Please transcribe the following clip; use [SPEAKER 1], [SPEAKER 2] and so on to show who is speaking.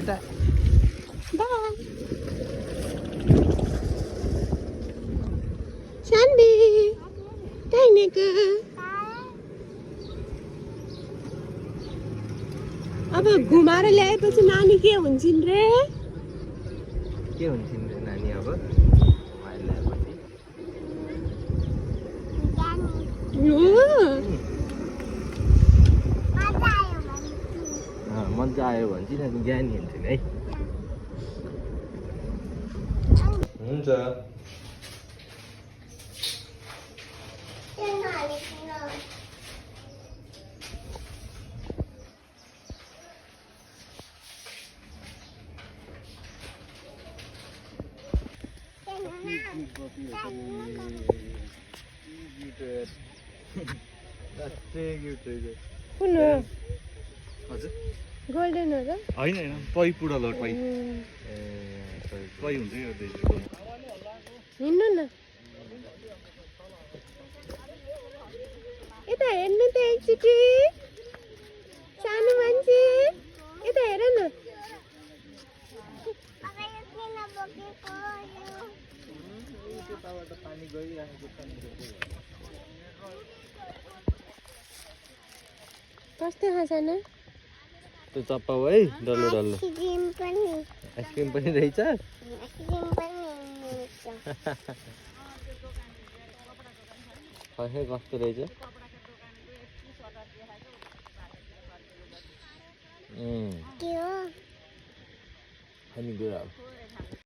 [SPEAKER 1] Bye. Sandy. Taineka. अब घुमाएर ल्याएपछि नानी के हुन्छन् रे?
[SPEAKER 2] के हुन्छन् रे नानी अब घुमाएर ल्याएपछि? मजा आयो भने चाहिँ नानी ज्ञानी हुन्छन् है। हुन्छ।
[SPEAKER 1] कुन हो?
[SPEAKER 2] हजुर
[SPEAKER 1] गोल्डन हो र?
[SPEAKER 2] होइन होइन पै पुडल हो पै पै हुन्छ यो
[SPEAKER 1] हिँड्नु न यता हेर्नु त एकचोटि सानो मान्छे यता हेर न कस्तो खाना
[SPEAKER 2] त्यो चप्पा हो है डल्लो डल्लो आइसक्रिम पनि रहेछ खै कस्तो रहेछ अनि कुरा